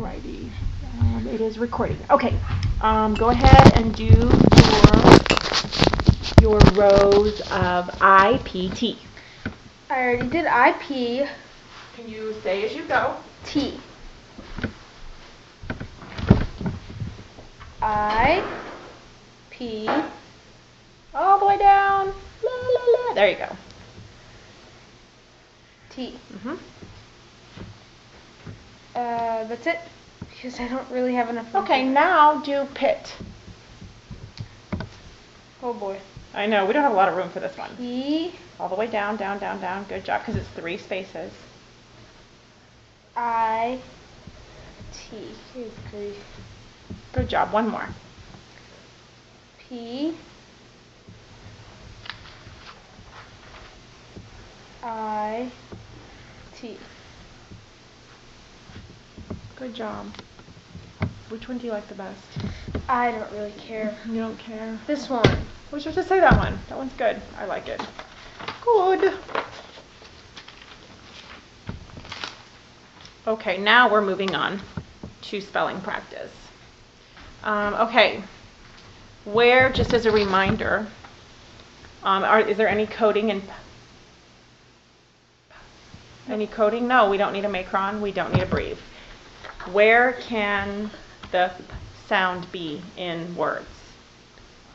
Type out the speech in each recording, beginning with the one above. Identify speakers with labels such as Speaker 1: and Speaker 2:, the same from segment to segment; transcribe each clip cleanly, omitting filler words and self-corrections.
Speaker 1: Alrighty. It is recording. Okay. Go ahead and do your rows of IPT.
Speaker 2: I already did IP.
Speaker 1: Can you say as you go?
Speaker 2: T. I. P.
Speaker 1: All the way down. La, la, la. There you go.
Speaker 2: T.
Speaker 1: Mm-hmm.
Speaker 2: That's it. Because I don't really have enough.
Speaker 1: Okay, now do pit.
Speaker 2: Oh boy.
Speaker 1: I know, we don't have a lot of room for this one.
Speaker 2: P.
Speaker 1: All the way down, down, down, down. Good job, because it's 3 spaces.
Speaker 2: I. T. Good grief.
Speaker 1: Good job. One more.
Speaker 2: P. I. T.
Speaker 1: Good job. Which one do you like the best?
Speaker 2: I don't really care.
Speaker 1: You don't care?
Speaker 2: This one.
Speaker 1: We should just say that one. That one's good. I like it. Good. Okay, now we're moving on to spelling practice. Okay. Where, just as a reminder, is there any coding in... Any coding? No, we don't need a macron. We don't need a breve. Where can the sound be in words?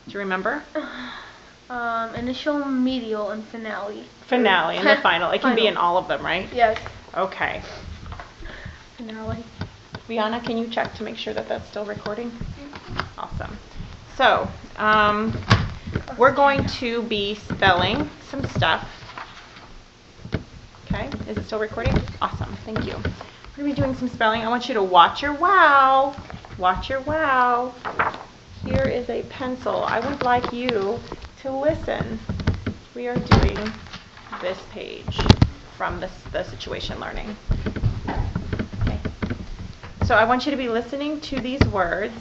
Speaker 1: Do you remember?
Speaker 2: Initial, medial, and finale.
Speaker 1: Finale and the final. It can be in all of them, right?
Speaker 2: Yes.
Speaker 1: Okay.
Speaker 2: Finale.
Speaker 1: Brianna, can you check to make sure that that's still recording? Awesome. So, we're going to be spelling some stuff. Okay, is it still recording? Awesome, thank you. We're going to be doing some spelling. I want you to watch your wow. Watch your wow. Here is a pencil. I would like you to listen. We are doing this page from the situation learning. Okay. So I want you to be listening to these words.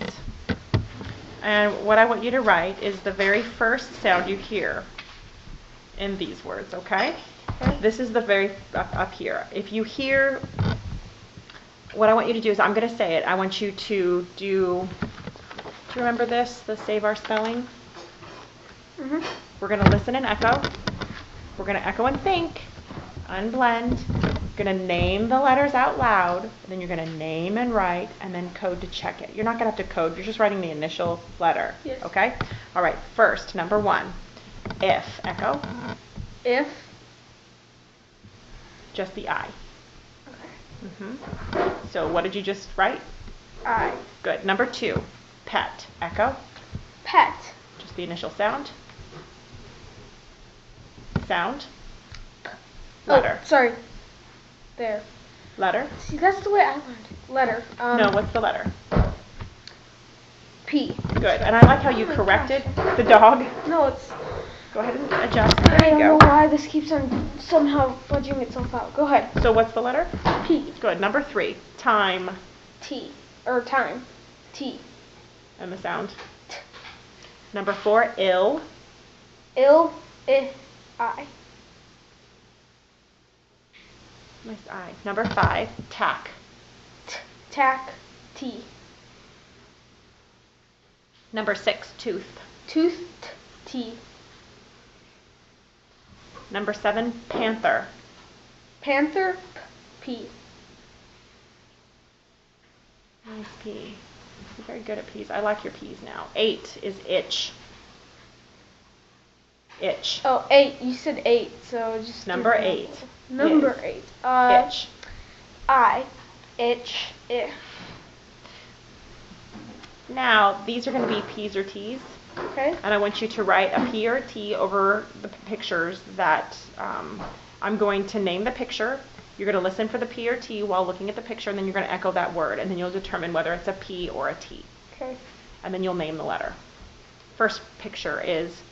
Speaker 1: And what I want you to write is the very first sound you hear in these words, okay? This is the very up here. If you hear, what I want you to do is, I'm going to say it. I want you to do you remember this, the Save Our Spelling?
Speaker 2: Mm-hmm.
Speaker 1: We're going to listen and echo. We're going to echo and think, unblend. You're going to name the letters out loud, and then you're going to name and write, and then code to check it. You're not going to have to code. You're just writing the initial letter.
Speaker 2: Yes.
Speaker 1: Okay? All right. First, number 1. If. Echo.
Speaker 2: If.
Speaker 1: Just the I.
Speaker 2: Okay.
Speaker 1: So what did you just write?
Speaker 2: I.
Speaker 1: Good. Number 2. Pet. Echo.
Speaker 2: Pet.
Speaker 1: Just the initial sound. Sound. Letter.
Speaker 2: Oh, sorry. There.
Speaker 1: Letter.
Speaker 2: See, that's the way I learned it. Letter.
Speaker 1: No, what's the letter?
Speaker 2: P.
Speaker 1: Good. And I like how you corrected the dog.
Speaker 2: No, it's...
Speaker 1: Go ahead and adjust.
Speaker 2: I
Speaker 1: There you
Speaker 2: don't know
Speaker 1: go.
Speaker 2: why this keeps on somehow fudging itself out. Go ahead.
Speaker 1: So what's the letter?
Speaker 2: P.
Speaker 1: Good. Number 3. Time.
Speaker 2: T. Or time. T.
Speaker 1: And the sound.
Speaker 2: T.
Speaker 1: Number 4. Ill.
Speaker 2: Ill. I.
Speaker 1: Nice I. Number 5. Tack.
Speaker 2: T. Tack. T.
Speaker 1: Number 6. Tooth.
Speaker 2: Tooth. T.
Speaker 1: Number 7. Panther.
Speaker 2: Panther. P.
Speaker 1: Nice P. You're very good at P's. I like your P's now. 8 is itch. Itch.
Speaker 2: Oh, 8. You said 8, so just...
Speaker 1: Number 8.
Speaker 2: Number
Speaker 1: is
Speaker 2: 8.
Speaker 1: Itch.
Speaker 2: I. Itch. I.
Speaker 1: Now, these are going to be P's or T's.
Speaker 2: Okay.
Speaker 1: And I want you to write a P or a T over the pictures that I'm going to name the picture. You're going to listen for the P or T while looking at the picture, and then you're going to echo that word, and then you'll determine whether it's a P or a T.
Speaker 2: Okay.
Speaker 1: And then you'll name the letter. First picture is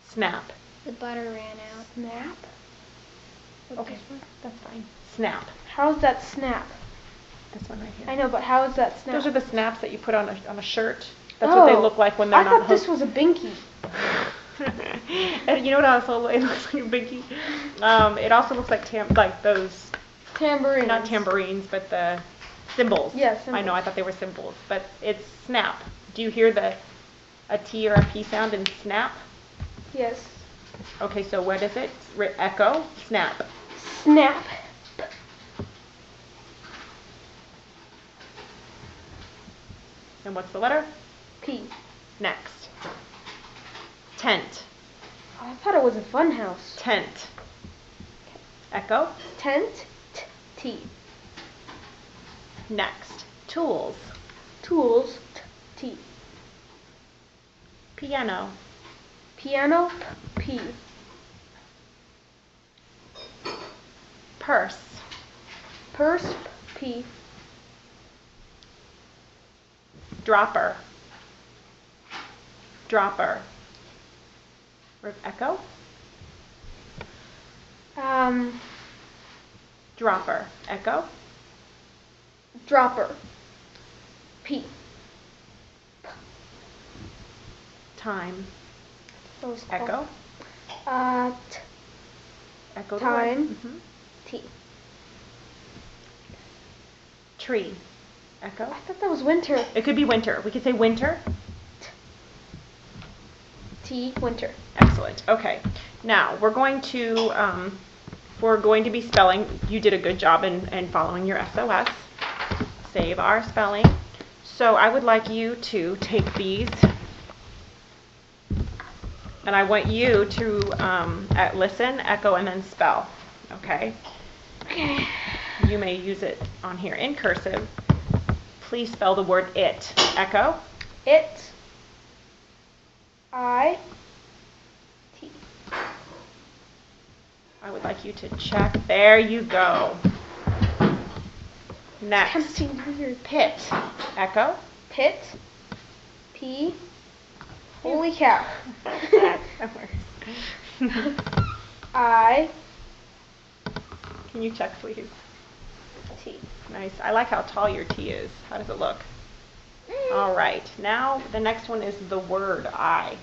Speaker 1: snap.
Speaker 3: The butter ran out.
Speaker 2: Snap?
Speaker 1: Okay, that's fine. Snap.
Speaker 2: How's that snap?
Speaker 1: This one right here.
Speaker 2: I know, but how is that snap?
Speaker 1: Those are the snaps that you put on a shirt. That's what they look like when they're
Speaker 2: I
Speaker 1: not
Speaker 2: thought this was a binky.
Speaker 1: And you know what also it looks like a binky? It also looks like like those
Speaker 2: Tambourines.
Speaker 1: not tambourines, but the Symbols.
Speaker 2: Yeah,
Speaker 1: I know,
Speaker 2: symbols.
Speaker 1: I thought they were symbols, but it's snap. Do you hear a T or a P sound in snap?
Speaker 2: Yes.
Speaker 1: Okay, so what is it? Echo, snap.
Speaker 2: Snap.
Speaker 1: And what's the letter?
Speaker 2: P.
Speaker 1: Next. Tent.
Speaker 2: Oh, I thought it was a fun house.
Speaker 1: Tent. Echo.
Speaker 2: Tent. T.
Speaker 1: Next. Tools.
Speaker 2: Tools. T.
Speaker 1: Piano.
Speaker 2: Piano. P.
Speaker 1: Purse.
Speaker 2: Purse. P.
Speaker 1: Dropper. Dropper. Echo. Dropper. Echo.
Speaker 2: Dropper. P.
Speaker 1: Time.
Speaker 2: That was
Speaker 1: Echo. Echo. the word.
Speaker 2: Time.
Speaker 1: Mhm.
Speaker 2: T.
Speaker 1: Tree. Echo.
Speaker 2: I thought that was winter.
Speaker 1: It could be winter. We could say winter.
Speaker 2: T. Winter.
Speaker 1: Excellent. Okay. Now we're going to be spelling. You did a good job in following your SOS. Save our spelling. So I would like you to take these, and I want you to listen, echo, and then spell. Okay.
Speaker 2: Okay.
Speaker 1: You may use it on here in cursive. Please spell the word it. Echo.
Speaker 2: It. I. T.
Speaker 1: I would like you to check. There you go. Next.
Speaker 2: Tempting weird.
Speaker 1: Pit. Echo.
Speaker 2: Pit. P. Holy cow.
Speaker 1: That works.
Speaker 2: I.
Speaker 1: Can you check, please?
Speaker 2: T.
Speaker 1: Nice. I like how tall your T is. How does it look? All right. Now the next one is the word I.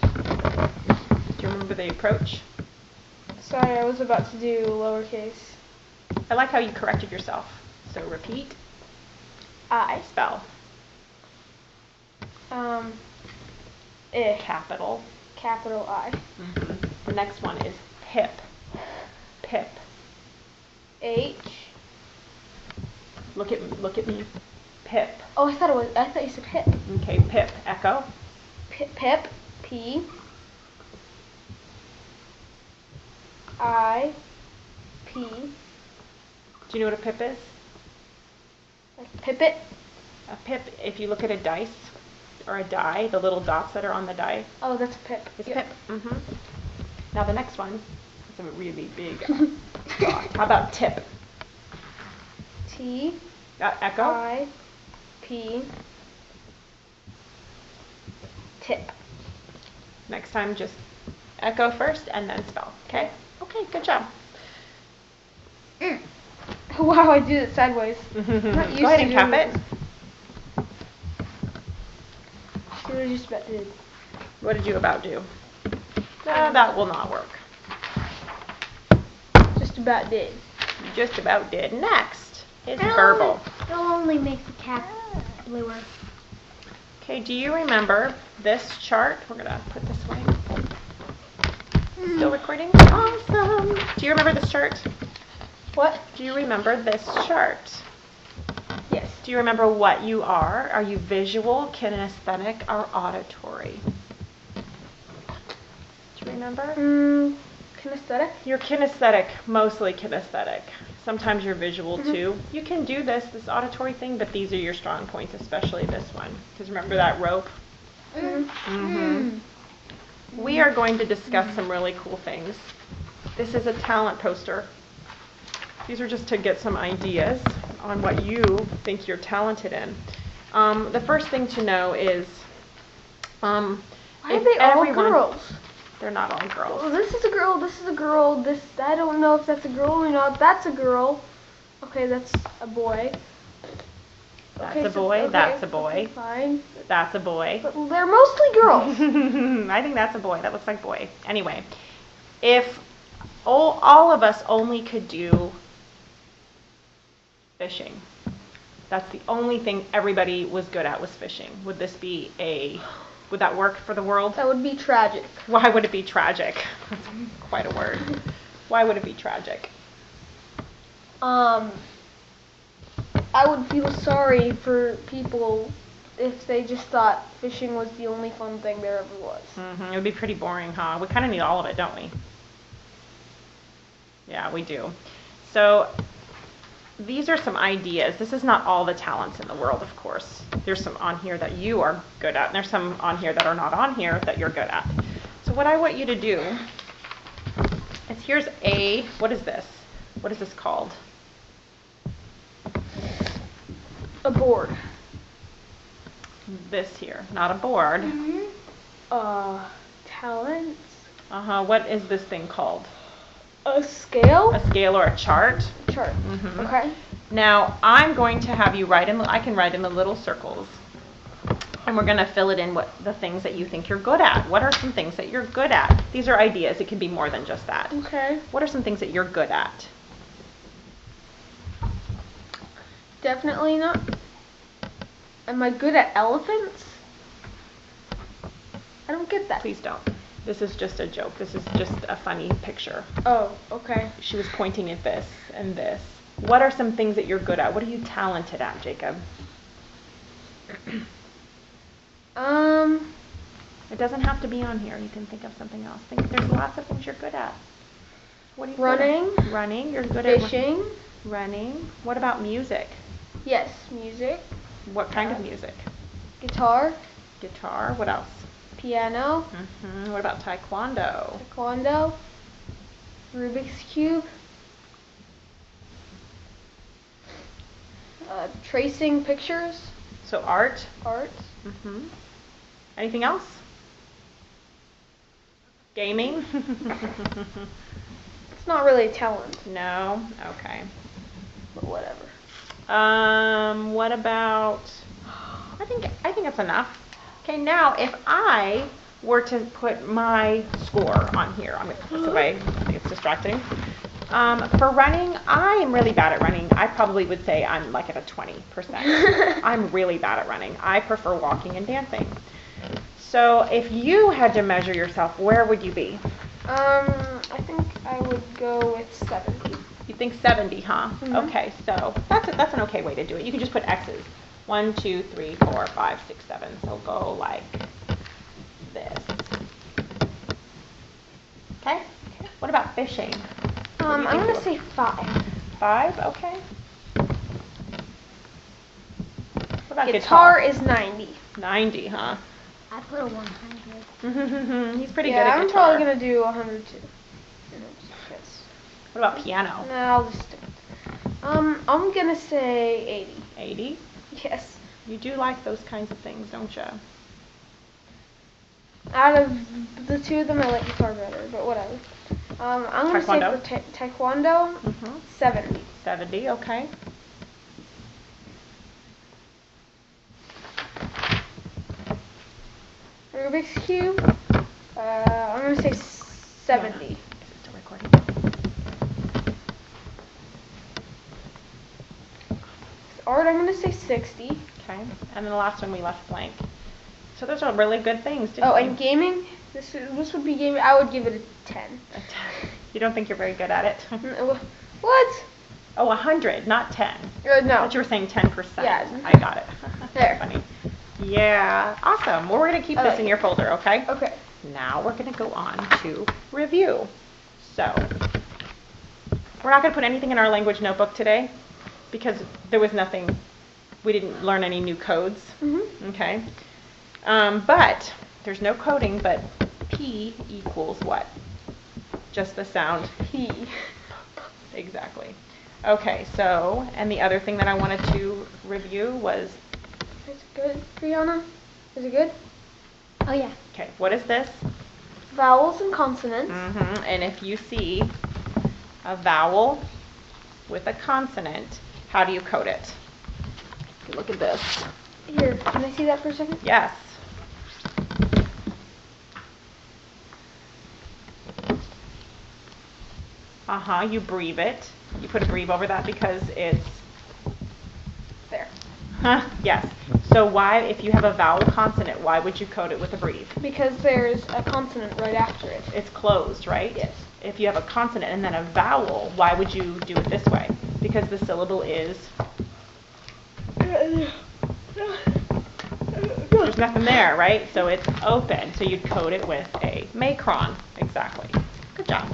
Speaker 1: Do you remember the approach?
Speaker 2: Sorry, I was about to do lowercase.
Speaker 1: I like how you corrected yourself. So repeat.
Speaker 2: I.
Speaker 1: Spell. Capital.
Speaker 2: Capital I.
Speaker 1: The next one is pip. Pip.
Speaker 2: H.
Speaker 1: Look at me. Pip.
Speaker 2: Oh, I thought you said hip.
Speaker 1: Okay, pip. Echo.
Speaker 2: Pip. P. I. P.
Speaker 1: Do you know what a pip is?
Speaker 2: Like Pippet.
Speaker 1: A pip, if you look at a dice or a die, the little dots that are on the die,
Speaker 2: Oh, that's a pip.
Speaker 1: is
Speaker 2: Yep.
Speaker 1: pip. Now the next one is a really big dot. How about tip?
Speaker 2: T.
Speaker 1: Echo.
Speaker 2: I. P. Tip.
Speaker 1: Next time, just echo first and then spell. Okay? Okay, good job.
Speaker 2: Wow, I did it sideways.
Speaker 1: Go
Speaker 2: not used
Speaker 1: ahead
Speaker 2: to
Speaker 1: and cap
Speaker 2: doing
Speaker 1: it.
Speaker 2: See what I just about did.
Speaker 1: What did you about do? That will not work.
Speaker 2: Just about did.
Speaker 1: You just about did. Next is verbal.
Speaker 3: It'll only make the cap bluer.
Speaker 1: Okay, do you remember this chart? We're going to put this away. Still recording? Awesome. Do you remember this chart?
Speaker 2: What?
Speaker 1: Do you remember this chart?
Speaker 2: Yes.
Speaker 1: Do you remember what you are? Are you visual, kinesthetic, or auditory? Do you remember?
Speaker 2: Kinesthetic.
Speaker 1: You're kinesthetic, mostly kinesthetic. Sometimes you're visual too. You can do this auditory thing, but these are your strong points, especially this one. Because remember that rope? We are going to discuss some really cool things. This is a talent poster. These are just to get some ideas on what you think you're talented in. The first thing to know is
Speaker 2: Why are they all girls?
Speaker 1: They're not all girls.
Speaker 2: Oh, this is a girl, this is a girl, this, I don't know if that's a girl or not. That's a girl. Okay, that's a boy.
Speaker 1: That's a boy, that's a boy.
Speaker 2: Okay, fine.
Speaker 1: That's a boy.
Speaker 2: But they're mostly girls.
Speaker 1: I think that's a boy. That looks like boy. Anyway, if all of us only could do fishing. That's the only thing everybody was good at, was fishing. Would that work for the world?
Speaker 2: That would be tragic.
Speaker 1: Why would it be tragic? That's quite a word. Why would it be tragic?
Speaker 2: I would feel sorry for people if they just thought fishing was the only fun thing there ever was.
Speaker 1: It would be pretty boring, huh? We kind of need all of it, don't we? Yeah, we do. So these are some ideas. This is not all the talents in the world, of course. There's some on here that you are good at, and there's some on here that are not on here that you're good at. So what I want you to do is what is this? What is this called?
Speaker 2: A board.
Speaker 1: This here, not a board.
Speaker 2: Talents.
Speaker 1: What is this thing called?
Speaker 2: A scale?
Speaker 1: A scale or a chart?
Speaker 2: Chart. Okay.
Speaker 1: Now, I'm going to have you I can write in the little circles, and we're going to fill it in what the things that you think you're good at. What are some things that you're good at? These are ideas. It can be more than just that.
Speaker 2: Okay.
Speaker 1: What are some things that you're good at?
Speaker 2: Definitely not. Am I good at elephants? I don't get that.
Speaker 1: Please don't. This is just a joke. This is just a funny picture.
Speaker 2: Oh, okay.
Speaker 1: She was pointing at this and this. What are some things that you're good at? What are you talented at, Jacob? It doesn't have to be on here. You can think of something else. There's lots of things you're good at. What are you
Speaker 2: Running.
Speaker 1: good at? Running. You're good
Speaker 2: Fishing.
Speaker 1: at running. What about music?
Speaker 2: Yes, music.
Speaker 1: What kind of music?
Speaker 2: Guitar.
Speaker 1: Guitar. What else?
Speaker 2: Piano.
Speaker 1: What about taekwondo?
Speaker 2: Taekwondo. Rubik's Cube. Tracing pictures.
Speaker 1: So art.
Speaker 2: Art.
Speaker 1: Anything else? Gaming?
Speaker 2: It's not really a talent,
Speaker 1: No? Okay.
Speaker 2: but whatever.
Speaker 1: What about, I think that's enough. Okay, now if I were to put my score on here, I'm going to put this away, I think it's distracting. For running, I am really bad at running. I probably would say I'm like at a 20%. I'm really bad at running. I prefer walking and dancing. So if you had to measure yourself, where would you be?
Speaker 2: I think I would go with 70.
Speaker 1: You think 70, huh? Okay, so that's an okay way to do it. You can just put X's. 1, 2, 3, 4, 5, 6, 7. So go like this. Okay? What about fishing?
Speaker 2: I'm going to say 5.
Speaker 1: 5? Okay. What about
Speaker 2: Guitar is 90.
Speaker 1: 90, huh?
Speaker 3: I put a 100.
Speaker 1: He's pretty good
Speaker 2: Yeah,
Speaker 1: at
Speaker 2: I'm
Speaker 1: guitar.
Speaker 2: probably going to do 100 too.
Speaker 1: What about piano?
Speaker 2: No, I'll just stick. I'm going to say 80.
Speaker 1: 80?
Speaker 2: Yes.
Speaker 1: You do like those kinds of things, don't you?
Speaker 2: Out of the two of them, I like guitar better, but whatever. I'm going to say for taekwondo, 70.
Speaker 1: 70, okay.
Speaker 2: Rubik's Cube, I'm going to say 70.
Speaker 1: Is it still recording?
Speaker 2: Art, I'm going to say 60.
Speaker 1: Okay. And then the last one we left blank. So those are really good things, didn't
Speaker 2: Oh,
Speaker 1: you?
Speaker 2: and gaming, this would be gaming. I would give it a 10.
Speaker 1: You don't think you're very good at it?
Speaker 2: What?
Speaker 1: Oh, 100, not 10.
Speaker 2: No.
Speaker 1: But you were saying 10%.
Speaker 2: Yeah.
Speaker 1: I got it.
Speaker 2: There.
Speaker 1: Funny. Yeah. Awesome. Well, we're going to keep this in your folder, okay?
Speaker 2: Okay.
Speaker 1: Now we're going to go on to review. So, we're not going to put anything in our language notebook today because there was nothing, we didn't learn any new codes. Okay? But there's no coding, but P equals what? Just the sound
Speaker 2: P.
Speaker 1: Exactly. Okay, so, and the other thing that I wanted to review was,
Speaker 2: Is it good, Brianna? Is it good?
Speaker 3: Oh yeah.
Speaker 1: okay, what is this?
Speaker 2: Vowels and consonants.
Speaker 1: And if you see a vowel with a consonant, how do you code it? Okay, look at this.
Speaker 2: Here, can I see that for a second?
Speaker 1: Yes. You breathe it. You put a breathe over that because it's
Speaker 2: There.
Speaker 1: Yes. So why, if you have a vowel consonant, why would you code it with a breathe?
Speaker 2: Because there's a consonant right after it.
Speaker 1: It's closed, right?
Speaker 2: Yes.
Speaker 1: If you have a consonant and then a vowel, why would you do it this way? Because the syllable is... There's nothing there, right? So it's open. So you'd code it with a macron. Exactly. Good job.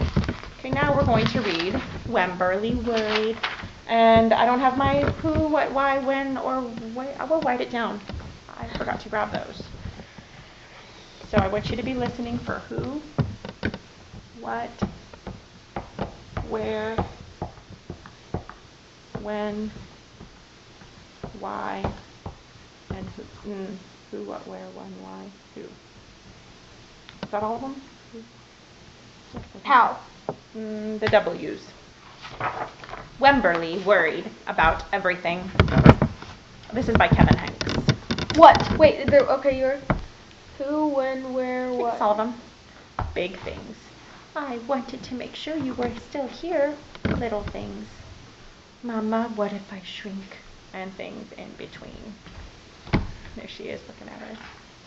Speaker 1: Okay, now we're going to read Wemberly worried. And I don't have my who, what, why, when, or why. I will write it down. I forgot to grab those. So I want you to be listening for who, what, where, when, why, and who. Who, what, where, when, why, who. Is that all of them?
Speaker 2: How?
Speaker 1: The W's. Wemberly worried about everything. This is by Kevin Hanks.
Speaker 2: What? Wait, okay, you're... Who, when, where, what?
Speaker 1: It's all of them. Big things. I wanted to make sure you were still here. Little things. Mama, what if I shrink? And things in between. There she is looking at us.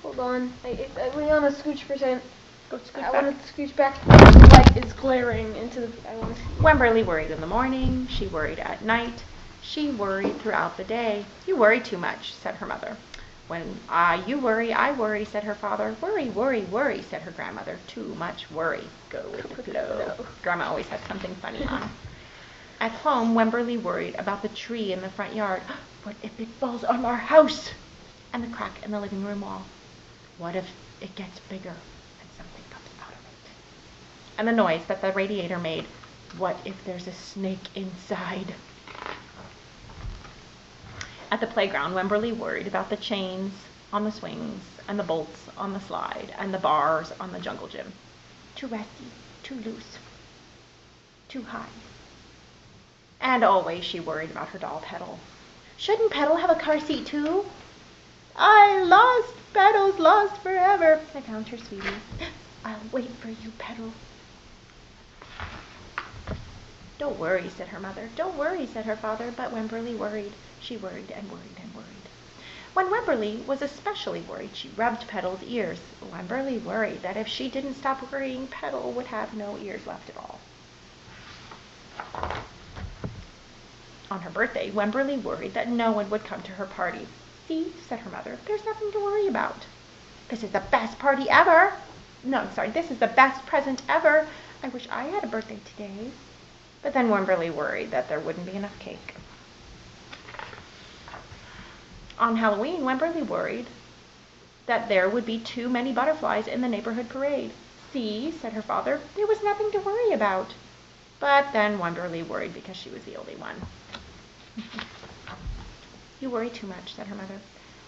Speaker 2: Hold on. We want to scooch for a second.
Speaker 1: Go scoot
Speaker 2: I
Speaker 1: back.
Speaker 2: want to scooch back. The light is glaring into the... I want to see.
Speaker 1: Wemberly worried in the morning. She worried at night. She worried throughout the day. You worry too much, said her mother. When you worry, I worry, said her father. Worry, worry, worry, said her grandmother. Too much worry. Go with the flow. Grandma always had something funny on. At home, Wemberly worried about the tree in the front yard. What if it falls on our house? And the crack in the living room wall. What if it gets bigger and something comes out of it? And the noise that the radiator made. What if there's a snake inside? At the playground, Wemberly worried about the chains on the swings and the bolts on the slide and the bars on the jungle gym. Too rusty, too loose, too high. And always she worried about her doll Petal. Shouldn't Petal have a car seat too? I lost, Petal's lost forever. I found her, sweetie. I'll wait for you, Petal. Don't worry, said her mother. Don't worry, said her father. But Wemberly worried. She worried and worried and worried. When Wemberly was especially worried, she rubbed Petal's ears. Wemberly worried that if she didn't stop worrying, Petal would have no ears left at all. On her birthday, Wemberly worried that no one would come to her party. See, said her mother, there's nothing to worry about. This is the best party ever. No, sorry, this is the best present ever. I wish I had a birthday today. But then Wemberly worried that there wouldn't be enough cake. On Halloween, Wemberly worried that there would be too many butterflies in the neighborhood parade. See, said her father, there was nothing to worry about. But then Wemberly worried because she was the only one. You worry too much, said her mother.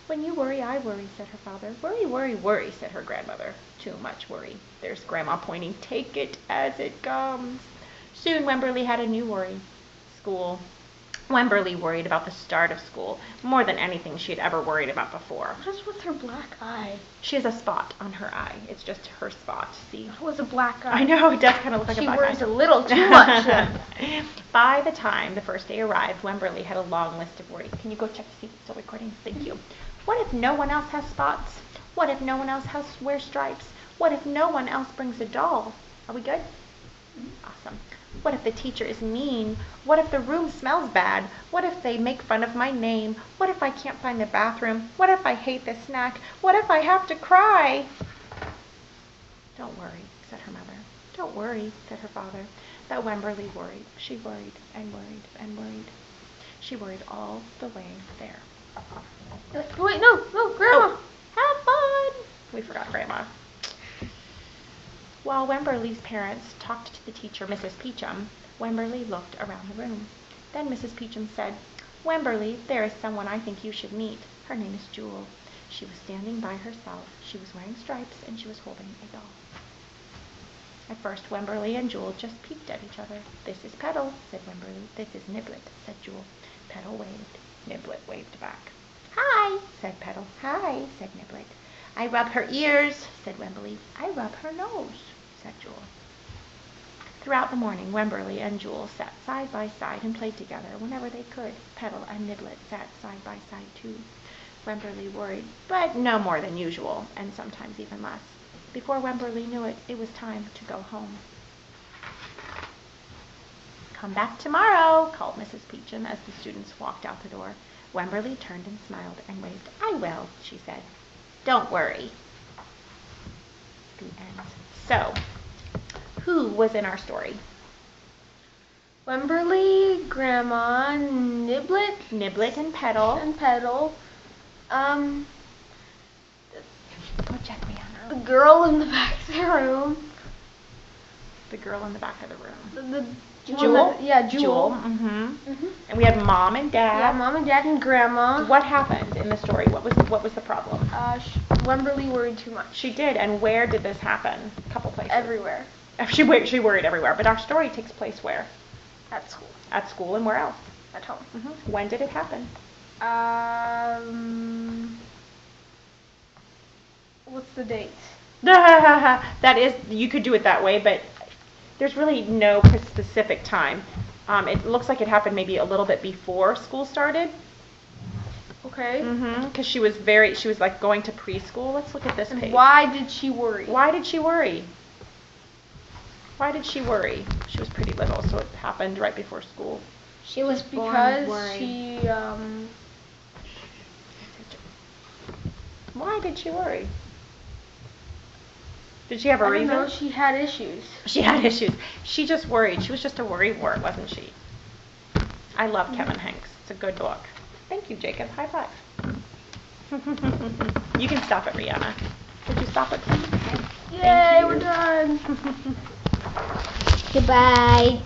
Speaker 1: When you worry, I worry, said her father. Worry, worry, worry, said her grandmother. Too much worry. There's Grandma pointing. Take it as it comes. Soon Wemberly had a new worry. School. Wemberly worried about the start of school more than anything she had ever worried about before.
Speaker 2: What is with her black eye?
Speaker 1: She has a spot on her eye. It's just her spot, see?
Speaker 2: It was a black eye.
Speaker 1: I know, it does kind of look like a black eye.
Speaker 2: She worries a little too much then.
Speaker 1: By the time the first day arrived, Wemberly had a long list of worries. Can you go check to see if it's still recording? Thank you. What if no one else has spots? What if no one else wears stripes? What if no one else brings a doll? Are we good? Awesome. What if the teacher is mean? What if the room smells bad? What if they make fun of my name? What if I can't find the bathroom? What if I hate the snack? What if I have to cry? Don't worry, said her mother. Don't worry, said her father. But Wemberly worried. She worried and worried and worried. She worried all the way there.
Speaker 2: Wait, no, Grandma.
Speaker 1: Oh, have fun. We forgot Grandma. While Wemberly's parents talked to the teacher, Mrs. Peachum, Wemberly looked around the room. Then Mrs. Peachum said, Wemberly, there is someone I think you should meet. Her name is Jewel. She was standing by herself. She was wearing stripes, and she was holding a doll. At first, Wemberly and Jewel just peeked at each other. This is Petal, said Wemberly. This is Niblet, said Jewel. Petal waved. Niblet waved back. Hi, said Petal. Hi, said Niblet. I rub her ears, said Wemberly. I rub her nose, said Jewel. Throughout the morning, Wemberly and Jewel sat side by side and played together whenever they could. Petal and Niblet sat side by side too. Wemberly worried, but no more than usual, and sometimes even less. Before Wemberly knew it, it was time to go home. "Come back tomorrow," called Mrs. Peachum as the students walked out the door. Wemberly turned and smiled and waved. "I will," she said. "Don't worry." The end. So, who was in our story?
Speaker 2: Wemberly, Grandma, Niblet,
Speaker 1: Niblet and Petal.
Speaker 2: and Petal.
Speaker 1: Go check Rihanna.
Speaker 2: The girl in the back of the room.
Speaker 1: The girl in the back of the room.
Speaker 2: The
Speaker 1: Jewel?
Speaker 2: Yeah, Jewel.
Speaker 1: Mm-hmm.
Speaker 2: Mhm.
Speaker 1: And we had Mom and Dad.
Speaker 2: Yeah, Mom and Dad and Grandma.
Speaker 1: What happened in the story? What was the problem?
Speaker 2: Wemberly worried too much.
Speaker 1: She did, and where did this happen? A couple places.
Speaker 2: Everywhere.
Speaker 1: She worried everywhere, but our story takes place where?
Speaker 2: At school.
Speaker 1: At school, and where else?
Speaker 2: At home.
Speaker 1: When did it happen?
Speaker 2: What's the date?
Speaker 1: That is, you could do it that way, but there's really no specific time. It looks like it happened maybe a little bit before school started.
Speaker 2: Okay.
Speaker 1: Because she was like going to preschool. Let's look at this page.
Speaker 2: Why did she worry?
Speaker 1: Why did she worry? Why did she worry? She was pretty little, so it happened right before school.
Speaker 3: She was born
Speaker 2: Because
Speaker 3: worried.
Speaker 2: she
Speaker 1: Why did she worry? Did she have a
Speaker 2: I don't
Speaker 1: reason?
Speaker 2: know, she had issues.
Speaker 1: She had issues. She just worried. She was just a worrywart, wasn't she? I love Kevin Hanks. It's a good book. Thank you, Jacob. High five. You can stop it, Rihanna. Could you stop it, please?
Speaker 2: Yay,
Speaker 1: you.
Speaker 2: we're done.
Speaker 3: Goodbye.